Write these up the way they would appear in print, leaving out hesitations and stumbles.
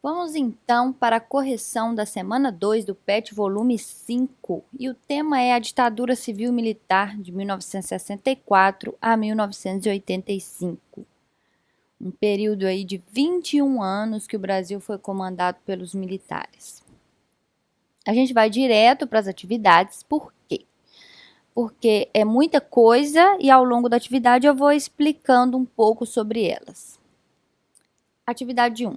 Vamos então para a correção da semana 2 do PET volume 5, e o tema é a ditadura civil-militar de 1964 a 1985. Um período aí de 21 anos que o Brasil foi comandado pelos militares. A gente vai direto para as atividades, por quê? Porque é muita coisa e ao longo da atividade eu vou explicando um pouco sobre elas. Atividade 1.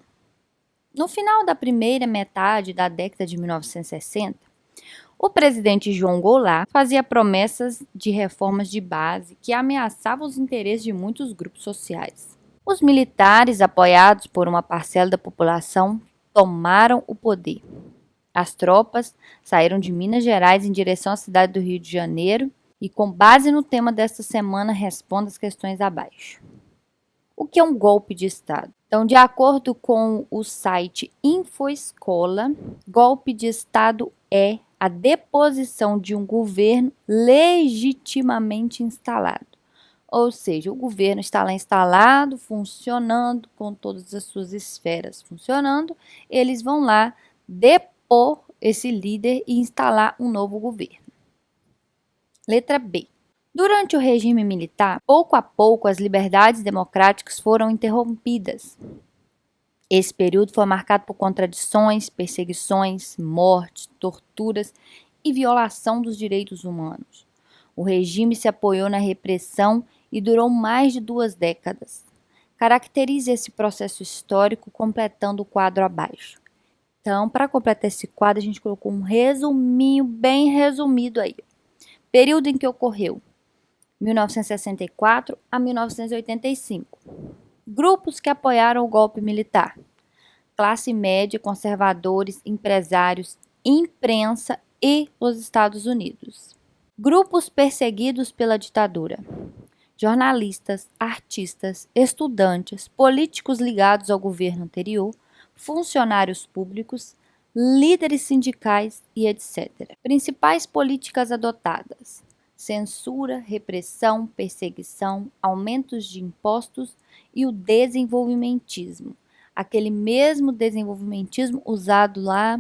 No final da primeira metade da década de 1960, o presidente João Goulart fazia promessas de reformas de base que ameaçavam os interesses de muitos grupos sociais. Os militares, apoiados por uma parcela da população, tomaram o poder. As tropas saíram de Minas Gerais em direção à cidade do Rio de Janeiro e, com base no tema desta semana, respondo as questões abaixo. O que é um golpe de Estado? Então, de acordo com o site InfoEscola, golpe de Estado é a deposição de um governo legitimamente instalado. Ou seja, o governo está lá instalado, funcionando, com todas as suas esferas funcionando, eles vão lá depor esse líder e instalar um novo governo. Letra B. Durante o regime militar, pouco a pouco as liberdades democráticas foram interrompidas. Esse período foi marcado por contradições, perseguições, mortes, torturas e violação dos direitos humanos. O regime se apoiou na repressão e durou mais de 2 décadas. Caracterize esse processo histórico completando o quadro abaixo. Então, para completar esse quadro, a gente colocou um resuminho bem resumido aí. Período em que ocorreu: 1964 a 1985. Grupos que apoiaram o golpe militar: classe média, conservadores, empresários, imprensa e os Estados Unidos. Grupos perseguidos pela ditadura: jornalistas, artistas, estudantes, políticos ligados ao governo anterior, funcionários públicos, líderes sindicais e etc. Principais políticas adotadas: censura, repressão, perseguição, aumentos de impostos e o desenvolvimentismo. Aquele mesmo desenvolvimentismo usado lá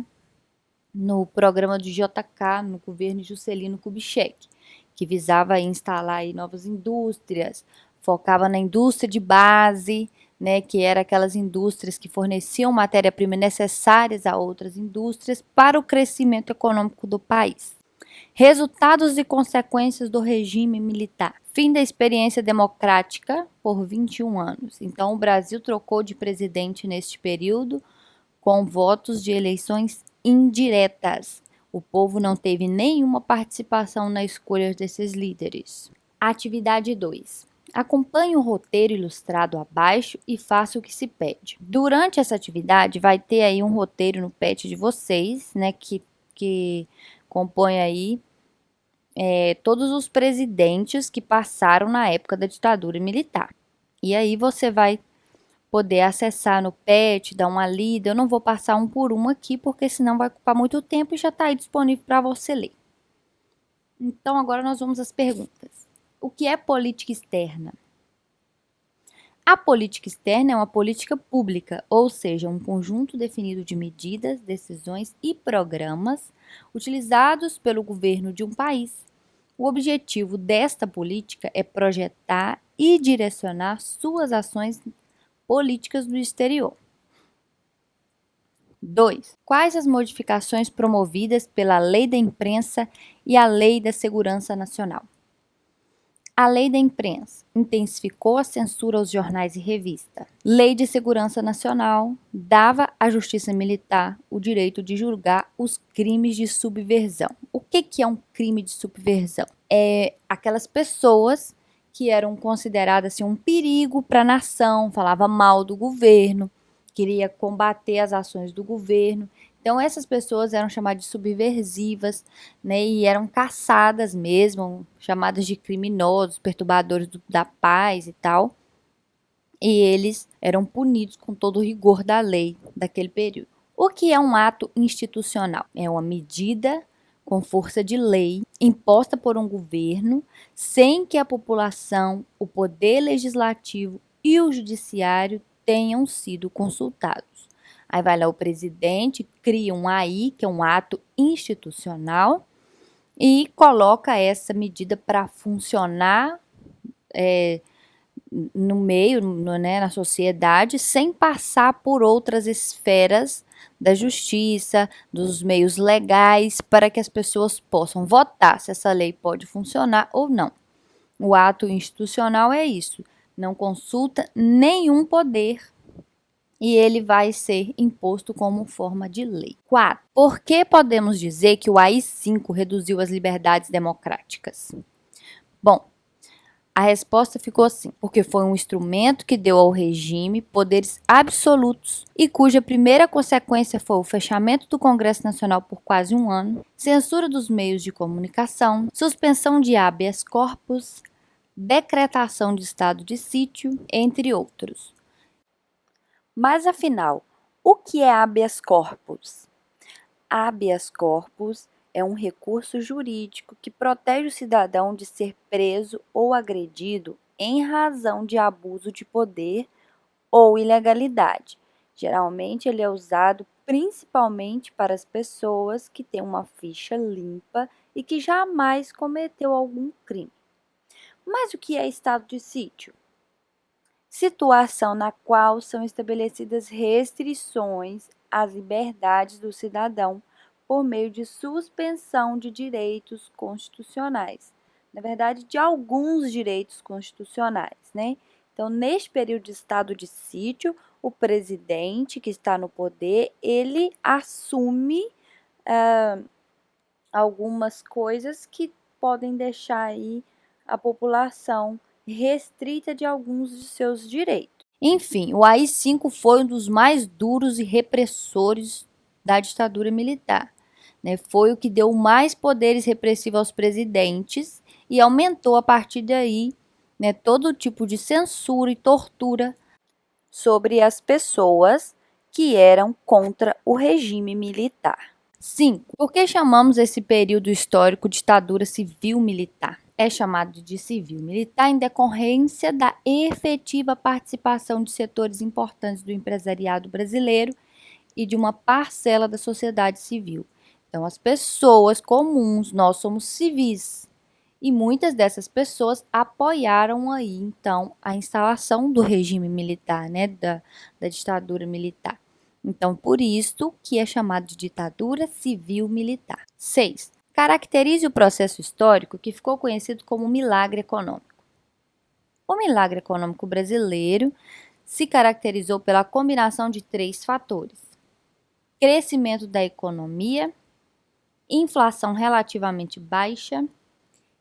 no programa do JK, no governo Juscelino Kubitschek, que visava instalar aí novas indústrias, focava na indústria de base, né, que eram aquelas indústrias que forneciam matéria-prima necessárias a outras indústrias para o crescimento econômico do país. Resultados e consequências do regime militar. Fim da experiência democrática por 21 anos. Então, o Brasil trocou de presidente neste período com votos de eleições indiretas. O povo não teve nenhuma participação na escolha desses líderes. Atividade 2. Acompanhe o roteiro ilustrado abaixo e faça o que se pede. Durante essa atividade, vai ter aí um roteiro no PET de vocês, né, que compõe aí todos os presidentes que passaram na época da ditadura militar. E aí você vai poder acessar no PET, dar uma lida. Eu não vou passar um por um aqui, porque senão vai ocupar muito tempo e já está aí disponível para você ler. Então, agora nós vamos às perguntas. O que é política externa? A política externa é uma política pública, ou seja, um conjunto definido de medidas, decisões e programas utilizados pelo governo de um país. O objetivo desta política é projetar e direcionar suas ações políticas do exterior. 2. Quais as modificações promovidas pela Lei da Imprensa e a Lei da Segurança Nacional? A Lei da Imprensa intensificou a censura aos jornais e revistas. Lei de Segurança Nacional dava à Justiça Militar o direito de julgar os crimes de subversão. O que é um crime de subversão? É aquelas pessoas que eram consideradas assim, um perigo para a nação, falava mal do governo, queria combater as ações do governo. Então, essas pessoas eram chamadas de subversivas, né, e eram caçadas mesmo, chamadas de criminosos, perturbadores da paz e tal. E eles eram punidos com todo o rigor da lei daquele período. O que é um ato institucional? É uma medida com força de lei imposta por um governo sem que a população, o poder legislativo e o judiciário tenham sido consultados. Aí vai lá o presidente, cria um AI, que é um ato institucional, e coloca essa medida para funcionar no meio, né, na sociedade, sem passar por outras esferas da justiça, dos meios legais, para que as pessoas possam votar se essa lei pode funcionar ou não. O ato institucional é isso, não consulta nenhum poder e ele vai ser imposto como forma de lei. 4. Por que podemos dizer que o AI-5 reduziu as liberdades democráticas? Bom, a resposta ficou assim, porque foi um instrumento que deu ao regime poderes absolutos e cuja primeira consequência foi o fechamento do Congresso Nacional por quase um ano, censura dos meios de comunicação, suspensão de habeas corpus, decretação de estado de sítio, entre outros. Mas afinal, o que é habeas corpus? Habeas corpus é um recurso jurídico que protege o cidadão de ser preso ou agredido em razão de abuso de poder ou ilegalidade. Geralmente ele é usado principalmente para as pessoas que têm uma ficha limpa e que jamais cometeu algum crime. Mas o que é estado de sítio? Situação na qual são estabelecidas restrições às liberdades do cidadão por meio de suspensão de direitos constitucionais. Na verdade, de alguns direitos constitucionais, né? Então, neste período de estado de sítio, o presidente que está no poder, ele assume algumas coisas que podem deixar aí a população restrita de alguns de seus direitos. Enfim, o AI-5 foi um dos mais duros e repressores da ditadura militar. Né? Foi o que deu mais poderes repressivos aos presidentes e aumentou a partir daí, né, todo tipo de censura e tortura sobre as pessoas que eram contra o regime militar. 5. Por que chamamos esse período histórico ditadura civil-militar? É chamado de civil-militar em decorrência da efetiva participação de setores importantes do empresariado brasileiro e de uma parcela da sociedade civil. Então, as pessoas comuns, nós somos civis, e muitas dessas pessoas apoiaram aí, então, a instalação do regime militar, né, da ditadura militar. Então, por isso que é chamado de ditadura civil-militar. 6. Caracterize o processo histórico que ficou conhecido como milagre econômico. O milagre econômico brasileiro se caracterizou pela combinação de 3 fatores: crescimento da economia, inflação relativamente baixa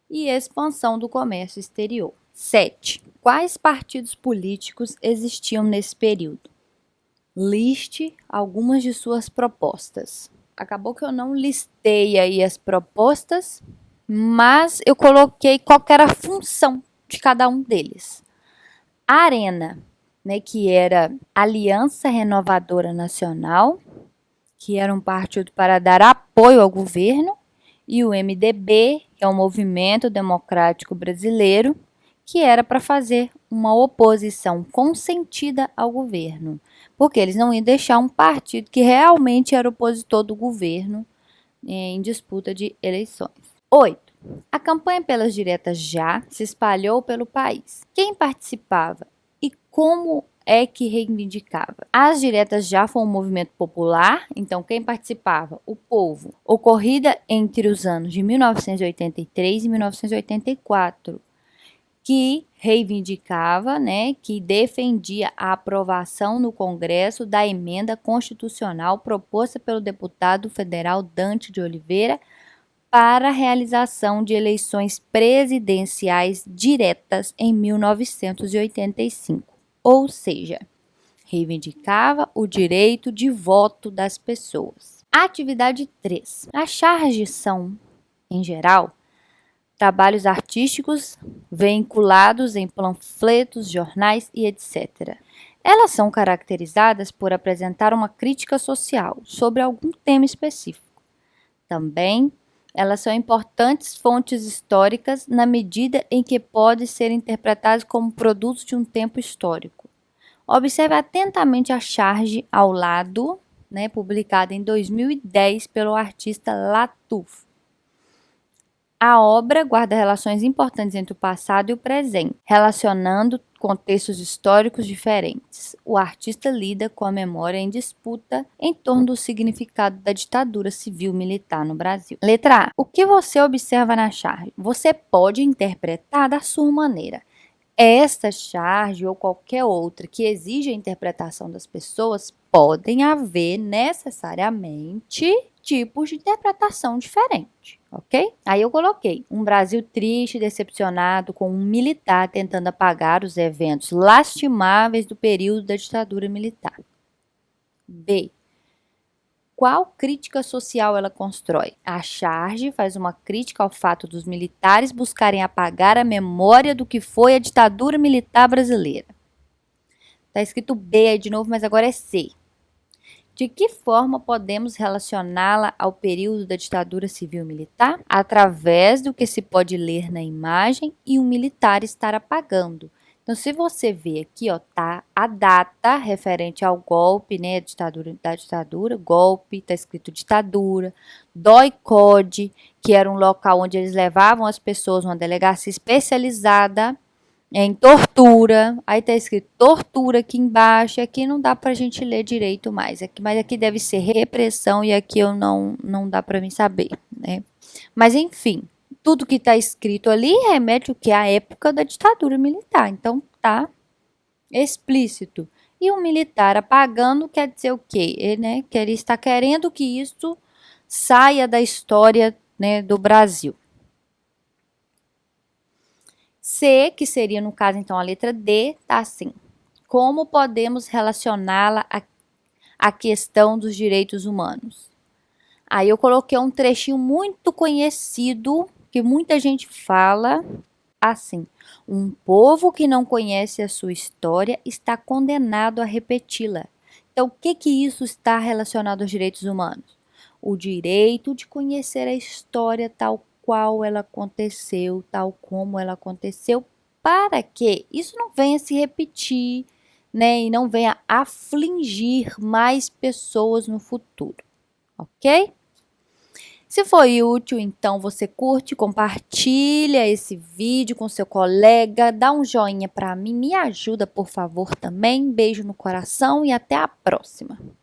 e expansão do comércio exterior. 7. Quais partidos políticos existiam nesse período? Liste algumas de suas propostas. Acabou que eu não listei aí as propostas, mas eu coloquei qual era a função de cada um deles. A Arena, né, que era Aliança Renovadora Nacional, que era um partido para dar apoio ao governo, e o MDB, que é o Movimento Democrático Brasileiro, que era para fazer uma oposição consentida ao governo, porque eles não iam deixar um partido que realmente era opositor do governo em disputa de eleições. 8. A campanha pelas diretas já se espalhou pelo país. Quem participava e como é que reivindicava? As diretas já foi um movimento popular, então quem participava? O povo. Ocorrida entre os anos de 1983 e 1984, que reivindicava, né, que defendia a aprovação no Congresso da emenda constitucional proposta pelo deputado federal Dante de Oliveira para a realização de eleições presidenciais diretas em 1985. Ou seja, reivindicava o direito de voto das pessoas. Atividade 3. As charges são, em geral, trabalhos artísticos veiculados em panfletos, jornais e etc. Elas são caracterizadas por apresentar uma crítica social sobre algum tema específico. Também, elas são importantes fontes históricas na medida em que podem ser interpretadas como produtos de um tempo histórico. Observe atentamente a charge ao lado né, publicada em 2010 pelo artista Latuf. A obra guarda relações importantes entre o passado e o presente, relacionando contextos históricos diferentes. O artista lida com a memória em disputa em torno do significado da ditadura civil-militar no Brasil. Letra A. O que você observa na charge? Você pode interpretar da sua maneira. Esta charge ou qualquer outra que exige a interpretação das pessoas podem haver necessariamente tipos de interpretação diferentes, ok? Aí eu coloquei um Brasil triste, decepcionado com um militar tentando apagar os eventos lastimáveis do período da ditadura militar. B. Qual crítica social ela constrói? A charge faz uma crítica ao fato dos militares buscarem apagar a memória do que foi a ditadura militar brasileira. Está escrito B aí de novo, mas agora é C. De que forma podemos relacioná-la ao período da ditadura civil-militar? Através do que se pode ler na imagem e um militar estar apagando. Então, se você vê aqui, ó, tá a data referente ao golpe, né, da ditadura, golpe, tá escrito ditadura, DOI-CODE, que era um local onde eles levavam as pessoas, uma delegacia especializada em tortura, aí tá escrito tortura aqui embaixo, e aqui não dá pra gente ler direito mais, mas aqui deve ser repressão e aqui eu não dá pra mim saber, né? Mas enfim, tudo que tá escrito ali remete o que? À época da ditadura militar, então tá explícito. E o militar apagando quer dizer o quê? Ele, né, que ele está querendo que isso saia da história, né, do Brasil. C, que seria no caso então a letra D, tá assim. Como podemos relacioná-la à questão dos direitos humanos? Aí eu coloquei um trechinho muito conhecido, que muita gente fala assim: um povo que não conhece a sua história está condenado a repeti-la. Então, o que isso está relacionado aos direitos humanos? O direito de conhecer a história tal qual ela aconteceu, tal como ela aconteceu, para que isso não venha se repetir, né, e não venha afligir mais pessoas no futuro, ok? Se foi útil, então você curte, compartilha esse vídeo com seu colega, dá um joinha para mim, me ajuda por favor também. Beijo no coração e até a próxima.